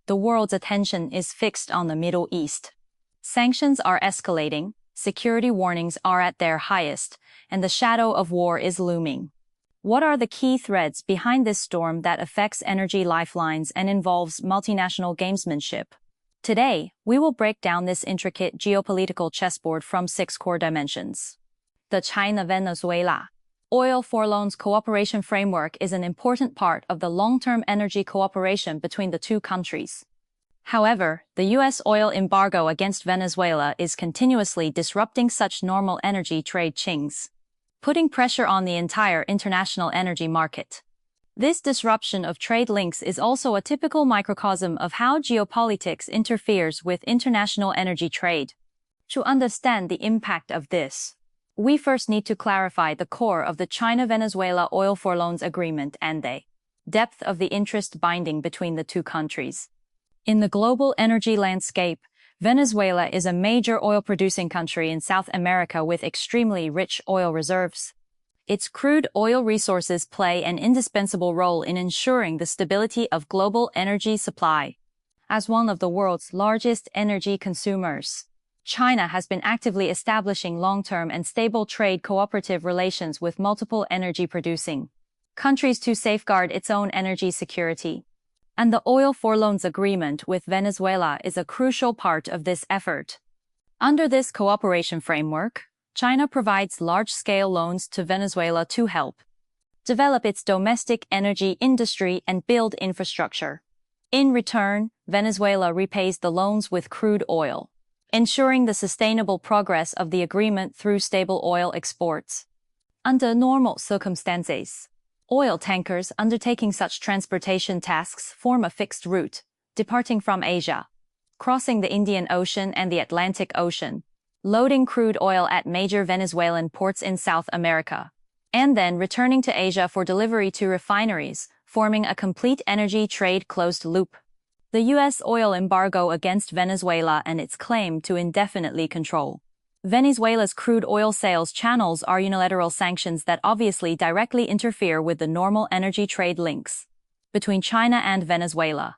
the world's attention is fixed on the Middle East. Sanctions are escalating, security warnings are at their highest, and the shadow of war is looming. What are the key threads behind this storm that affects energy lifelines and involves multinational gamesmanship? Today, we will break down this intricate geopolitical chessboard from 6 core dimensions. The China-Venezuela Oil for Loans Cooperation Framework is an important part of the long-term energy cooperation between the two countries. However, the U.S. oil embargo against Venezuela is continuously disrupting such normal energy trade chings, putting pressure on the entire international energy market. This disruption of trade links is also a typical microcosm of how geopolitics interferes with international energy trade. To understand the impact of this, we first need to clarify the core of the China-Venezuela Oil for Loans Agreement and the depth of the interest binding between the two countries. In the global energy landscape, Venezuela is a major oil-producing country in South America with extremely rich oil reserves. Its crude oil resources play an indispensable role in ensuring the stability of global energy supply. As one of the world's largest energy consumers, China has been actively establishing long-term and stable trade cooperative relations with multiple energy-producing countries to safeguard its own energy security. And the Oil for Loans Agreement with Venezuela is a crucial part of this effort. Under this cooperation framework, China provides large-scale loans to Venezuela to help develop its domestic energy industry and build infrastructure. In return, Venezuela repays the loans with crude oil, ensuring the sustainable progress of the agreement through stable oil exports. Under normal circumstances, oil tankers undertaking such transportation tasks form a fixed route, departing from Asia, crossing the Indian Ocean and the Atlantic Ocean, loading crude oil at major Venezuelan ports in South America, and then returning to Asia for delivery to refineries, forming a complete energy trade closed loop. The U.S. oil embargo against Venezuela and its claim to indefinitely control Venezuela's crude oil sales channels are unilateral sanctions that obviously directly interfere with the normal energy trade links between China and Venezuela.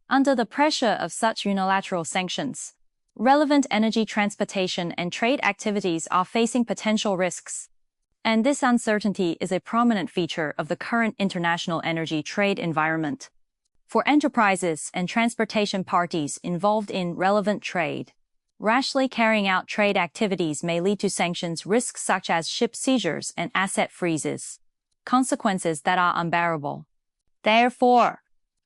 Under the pressure of such unilateral sanctions, relevant energy transportation and trade activities are facing potential risks. And this uncertainty is a prominent feature of the current international energy trade environment. For enterprises and transportation parties involved in relevant trade, rashly carrying out trade activities may lead to sanctions risks such as ship seizures and asset freezes, consequences that are unbearable. Therefore,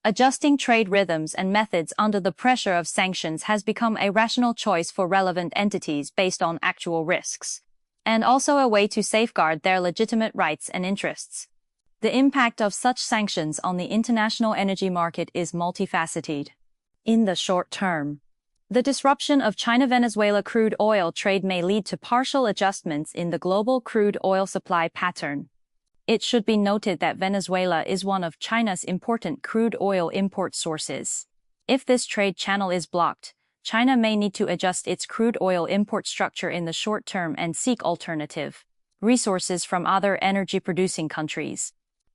adjusting trade rhythms and methods under the pressure of sanctions has become a rational choice for relevant entities based on actual risks, and also a way to safeguard their legitimate rights and interests. The impact of such sanctions on the international energy market is multifaceted. In the short term, the disruption of China-Venezuela crude oil trade may lead to partial adjustments in the global crude oil supply pattern. It should be noted that Venezuela is one of China's important crude oil import sources. If this trade channel is blocked, China may need to adjust its crude oil import structure in the short term and seek alternative resources from other energy-producing countries.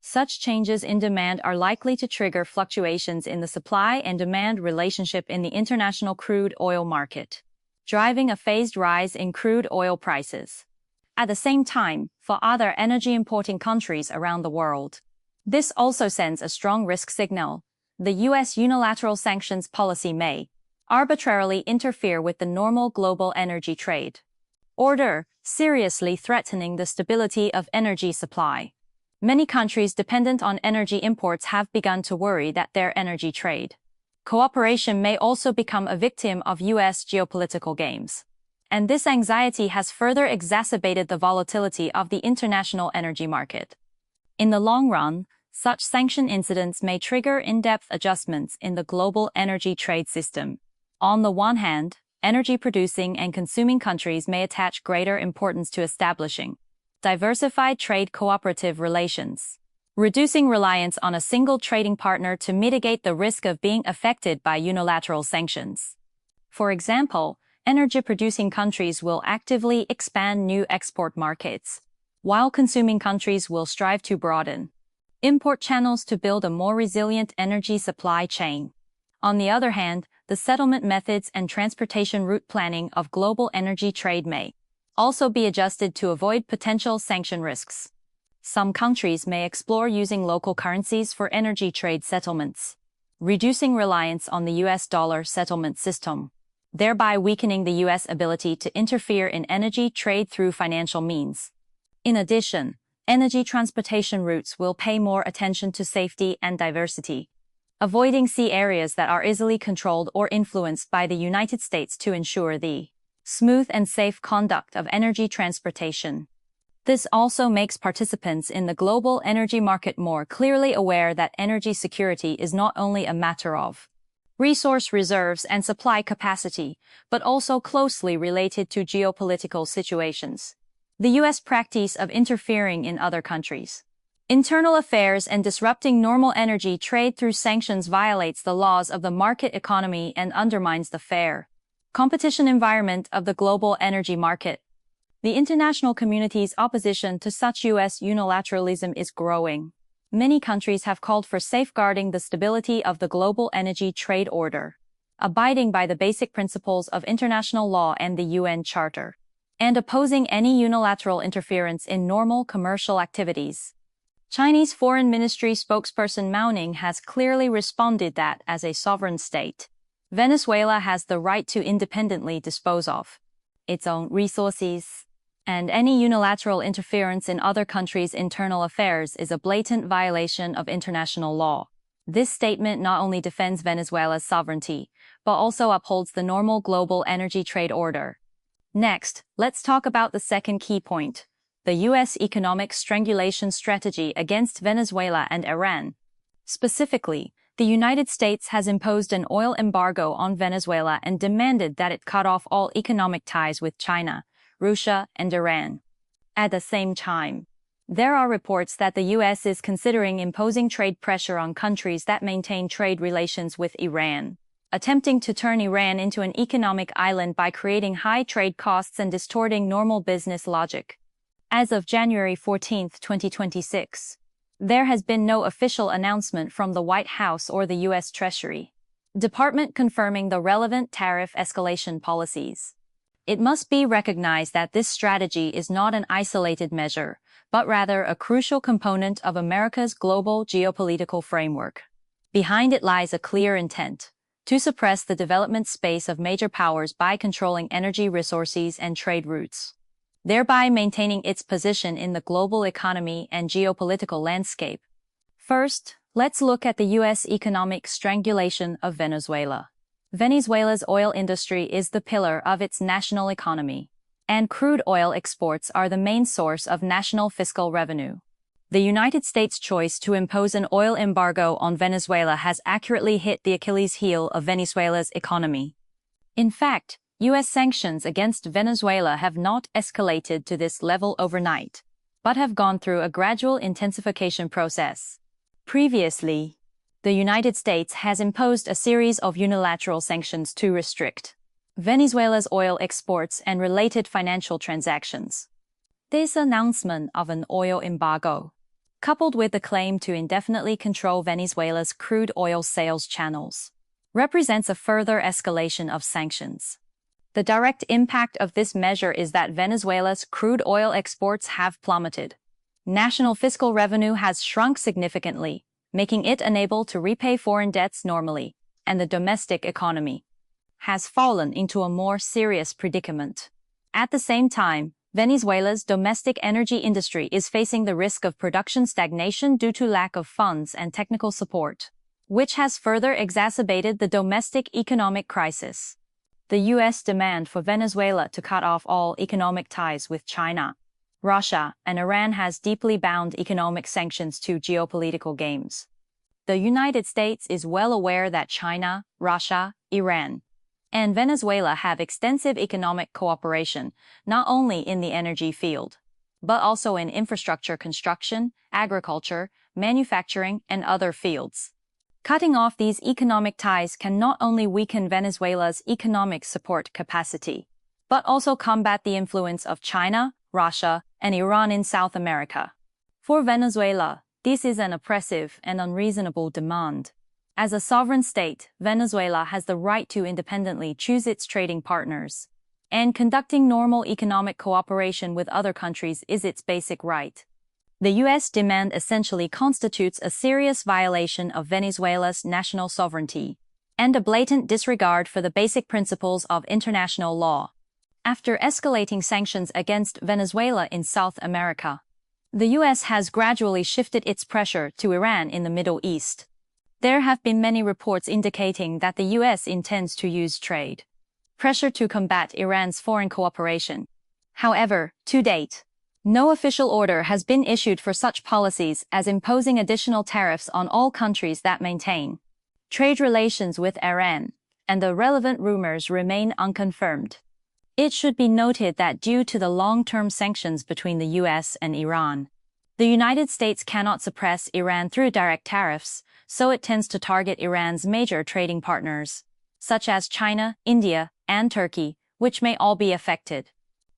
Such changes in demand are likely to trigger fluctuations in the supply and demand relationship in the international crude oil market, driving a phased rise in crude oil prices. At the same time, for other energy-importing countries around the world, this also sends a strong risk signal. The U.S. unilateral sanctions policy may arbitrarily interfere with the normal global energy trade order, seriously threatening the stability of energy supply. Many countries dependent on energy imports have begun to worry that their energy trade cooperation may also become a victim of U.S. geopolitical games. And this anxiety has further exacerbated the volatility of the international energy market. In the long run, such sanction incidents may trigger in-depth adjustments in the global energy trade system. On the one hand, energy-producing and consuming countries may attach greater importance to establishing diversified trade cooperative relations, reducing reliance on a single trading partner to mitigate the risk of being affected by unilateral sanctions. For example, energy-producing countries will actively expand new export markets, while consuming countries will strive to broaden import channels to build a more resilient energy supply chain. On the other hand, the settlement methods and transportation route planning of global energy trade may also be adjusted to avoid potential sanction risks. Some countries may explore using local currencies for energy trade settlements, reducing reliance on the US dollar settlement system, thereby weakening the US ability to interfere in energy trade through financial means. In addition, energy transportation routes will pay more attention to safety and diversity, avoiding sea areas that are easily controlled or influenced by the United States to ensure the smooth and safe conduct of energy transportation. This also makes participants in the global energy market more clearly aware that energy security is not only a matter of resource reserves and supply capacity, but also closely related to geopolitical situations. The U.S. practice of interfering in other countries' internal affairs and disrupting normal energy trade through sanctions violates the laws of the market economy and undermines the fair competition environment of the global energy market. The international community's opposition to such U.S. unilateralism is growing. Many countries have called for safeguarding the stability of the global energy trade order, abiding by the basic principles of international law and the UN Charter, and opposing any unilateral interference in normal commercial activities. Chinese Foreign Ministry spokesperson Mao Ning has clearly responded that, as a sovereign state, Venezuela has the right to independently dispose of its own resources, and any unilateral interference in other countries' internal affairs is a blatant violation of international law. This statement not only defends Venezuela's sovereignty, but also upholds the normal global energy trade order. Next, let's talk about the second key point: the U.S. economic strangulation strategy against Venezuela and Iran. Specifically, the United States has imposed an oil embargo on Venezuela and demanded that it cut off all economic ties with China, Russia, and Iran. At the same time, there are reports that the U.S. is considering imposing trade pressure on countries that maintain trade relations with Iran, attempting to turn Iran into an economic island by creating high trade costs and distorting normal business logic. As of January 14, 2026, there has been no official announcement from the White House or the U.S. Treasury Department confirming the relevant tariff escalation policies. It must be recognized that this strategy is not an isolated measure, but rather a crucial component of America's global geopolitical framework. Behind it lies a clear intent to suppress the development space of major powers by controlling energy resources and trade routes, thereby maintaining its position in the global economy and geopolitical landscape. First, let's look at the U.S. economic strangulation of Venezuela. Venezuela's oil industry is the pillar of its national economy, and crude oil exports are the main source of national fiscal revenue. The United States' choice to impose an oil embargo on Venezuela has accurately hit the Achilles heel of Venezuela's economy. In fact, U.S. sanctions against Venezuela have not escalated to this level overnight, but have gone through a gradual intensification process. Previously, the United States has imposed a series of unilateral sanctions to restrict Venezuela's oil exports and related financial transactions. This announcement of an oil embargo, coupled with the claim to indefinitely control Venezuela's crude oil sales channels, represents a further escalation of sanctions. The direct impact of this measure is that Venezuela's crude oil exports have plummeted. National fiscal revenue has shrunk significantly, making it unable to repay foreign debts normally, and the domestic economy has fallen into a more serious predicament. At the same time, Venezuela's domestic energy industry is facing the risk of production stagnation due to lack of funds and technical support, which has further exacerbated the domestic economic crisis. The U.S. demand for Venezuela to cut off all economic ties with China, Russia, and Iran has deeply bound economic sanctions to geopolitical games. The United States is well aware that China, Russia, Iran, and Venezuela have extensive economic cooperation, not only in the energy field, but also in infrastructure construction, agriculture, manufacturing, and other fields. Cutting off these economic ties can not only weaken Venezuela's economic support capacity, but also combat the influence of China, Russia, and Iran in South America. For Venezuela, this is an oppressive and unreasonable demand. As a sovereign state, Venezuela has the right to independently choose its trading partners. And conducting normal economic cooperation with other countries is its basic right. The U.S. demand essentially constitutes a serious violation of Venezuela's national sovereignty and a blatant disregard for the basic principles of international law. After escalating sanctions against Venezuela in South America, the U.S. has gradually shifted its pressure to Iran in the Middle East. There have been many reports indicating that the U.S. intends to use trade pressure to combat Iran's foreign cooperation. However, to date, no official order has been issued for such policies as imposing additional tariffs on all countries that maintain trade relations with Iran, and the relevant rumors remain unconfirmed. It should be noted that due to the long-term sanctions between the U.S. and Iran, the United States cannot suppress Iran through direct tariffs, so it tends to target Iran's major trading partners, such as China, India, and Turkey, which may all be affected.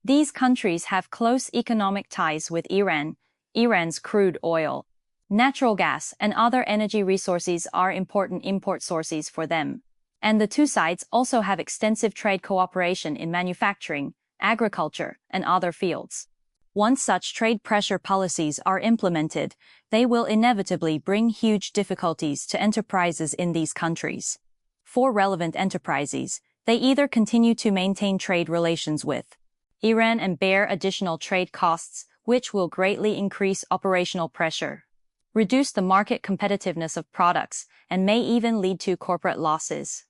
These countries have close economic ties with Iran. Iran's crude oil, natural gas, and other energy resources are important import sources for them. And the two sides also have extensive trade cooperation in manufacturing, agriculture, and other fields. Once such trade pressure policies are implemented, they will inevitably bring huge difficulties to enterprises in these countries. For relevant enterprises, they either continue to maintain trade relations with Iran and bear additional trade costs, which will greatly increase operational pressure, reduce the market competitiveness of products, and may even lead to corporate losses,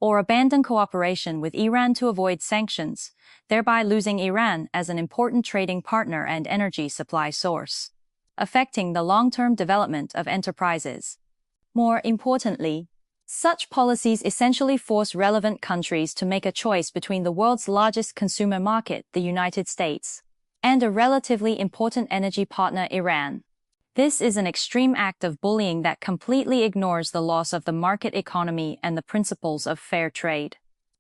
or abandon cooperation with Iran to avoid sanctions, thereby losing Iran as an important trading partner and energy supply source, affecting the long-term development of enterprises. More importantly, such policies essentially force relevant countries to make a choice between the world's largest consumer market, the United States, and a relatively important energy partner, Iran. This is an extreme act of bullying that completely ignores the laws of the market economy and the principles of fair trade,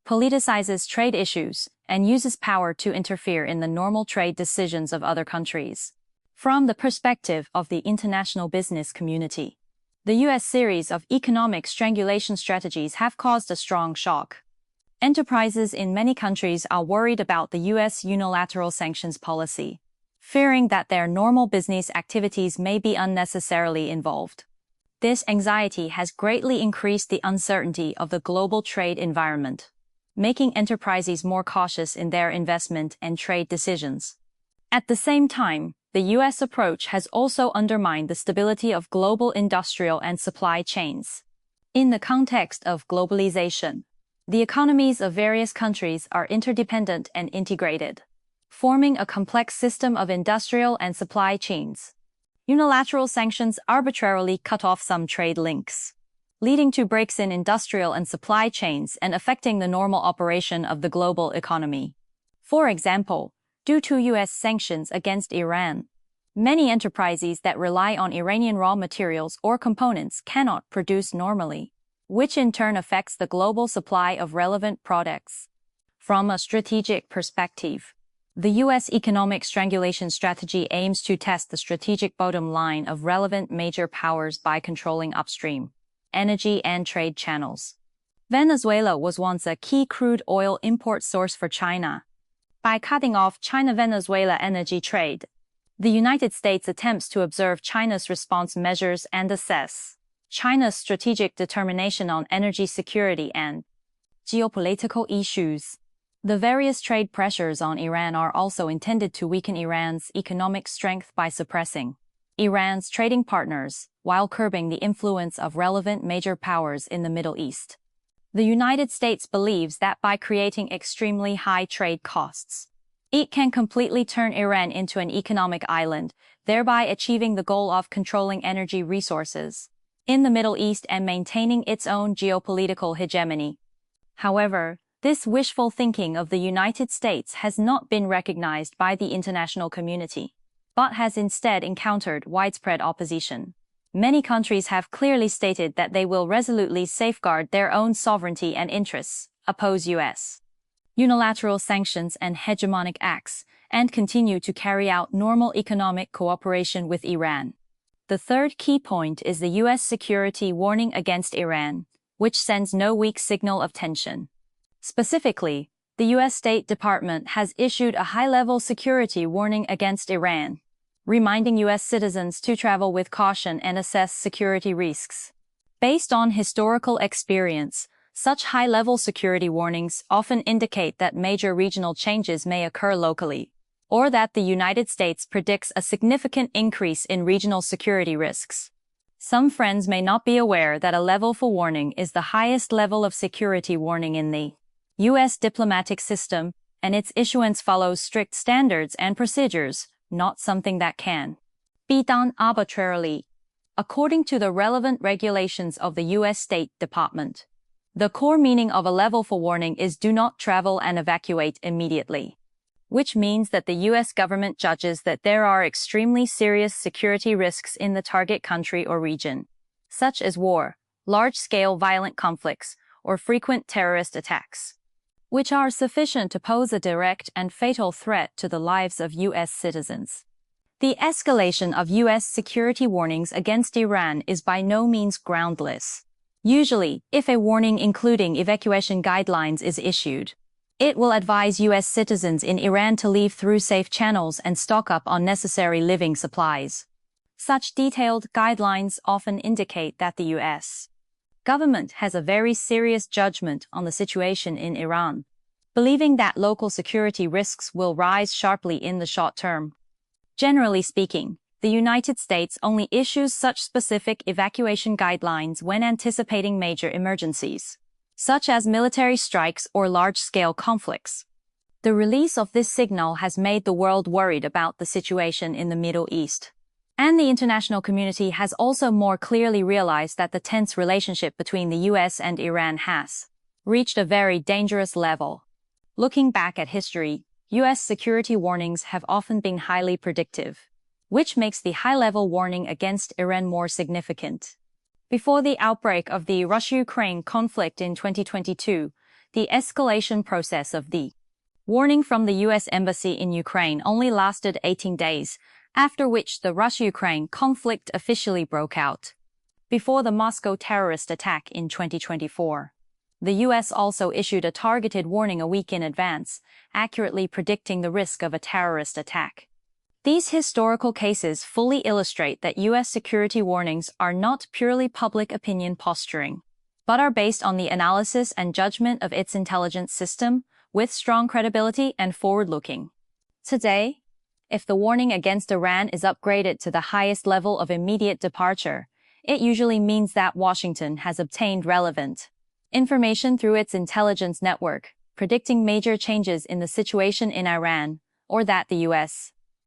politicizes trade issues, and uses power to interfere in the normal trade decisions of other countries. From the perspective of the international business community, the U.S. series of economic strangulation strategies have caused a strong shock. Enterprises in many countries are worried about the U.S. unilateral sanctions policy, fearing that their normal business activities may be unnecessarily involved. This anxiety has greatly increased the uncertainty of the global trade environment, making enterprises more cautious in their investment and trade decisions. At the same time, the U.S. approach has also undermined the stability of global industrial and supply chains. In the context of globalization, the economies of various countries are interdependent and integrated, forming a complex system of industrial and supply chains. Unilateral sanctions arbitrarily cut off some trade links, leading to breaks in industrial and supply chains and affecting the normal operation of the global economy. For example, due to U.S. sanctions against Iran, many enterprises that rely on Iranian raw materials or components cannot produce normally, which in turn affects the global supply of relevant products. From a strategic perspective, the U.S. economic strangulation strategy aims to test the strategic bottom line of relevant major powers by controlling upstream energy and trade channels. Venezuela was once a key crude oil import source for China. By cutting off China-Venezuela energy trade, the United States attempts to observe China's response measures and assess China's strategic determination on energy security and geopolitical issues. The various trade pressures on Iran are also intended to weaken Iran's economic strength by suppressing Iran's trading partners, while curbing the influence of relevant major powers in the Middle East. The United States believes that by creating extremely high trade costs, it can completely turn Iran into an economic island, thereby achieving the goal of controlling energy resources in the Middle East and maintaining its own geopolitical hegemony. However, this wishful thinking of the United States has not been recognized by the international community, but has instead encountered widespread opposition. Many countries have clearly stated that they will resolutely safeguard their own sovereignty and interests, oppose U.S. unilateral sanctions and hegemonic acts, and continue to carry out normal economic cooperation with Iran. The third key point is the U.S. security warning against Iran, which sends no weak signal of tension. Specifically, the U.S. State Department has issued a high-level security warning against Iran, reminding U.S. citizens to travel with caution and assess security risks. Based on historical experience, such high-level security warnings often indicate that major regional changes may occur locally, or that the United States predicts a significant increase in regional security risks. Some friends may not be aware that a level 4 warning is the highest level of security warning in the U.S. diplomatic system, and its issuance follows strict standards and procedures, not something that can be done arbitrarily. According to the relevant regulations of the U.S. State Department, the core meaning of a level 4 warning is do not travel and evacuate immediately, which means that the U.S. government judges that there are extremely serious security risks in the target country or region, such as war, large-scale violent conflicts, or frequent terrorist attacks, which are sufficient to pose a direct and fatal threat to the lives of U.S. citizens. The escalation of U.S. security warnings against Iran is by no means groundless. Usually, if a warning including evacuation guidelines is issued, it will advise U.S. citizens in Iran to leave through safe channels and stock up on necessary living supplies. Such detailed guidelines often indicate that the U.S. government has a very serious judgment on the situation in Iran, believing that local security risks will rise sharply in the short term. Generally speaking, the United States only issues such specific evacuation guidelines when anticipating major emergencies, such as military strikes or large-scale conflicts. The release of this signal has made the world worried about the situation in the Middle East, and the international community has also more clearly realized that the tense relationship between the US and Iran has reached a very dangerous level. Looking back at history, US security warnings have often been highly predictive, which makes the high-level warning against Iran more significant. Before the outbreak of the Russia-Ukraine conflict in 2022, the escalation process of the warning from the US Embassy in Ukraine only lasted 18 days, after which the Russia-Ukraine conflict officially broke out. Before the Moscow terrorist attack in 2024, the US also issued a targeted warning a week in advance, accurately predicting the risk of a terrorist attack. These historical cases fully illustrate that US security warnings are not purely public opinion posturing, but are based on the analysis and judgment of its intelligence system, with strong credibility and forward-looking. Today, if the warning against Iran is upgraded to the highest level of immediate departure, it usually means that Washington has obtained relevant information through its intelligence network, predicting major changes in the situation in Iran, or that the U.S.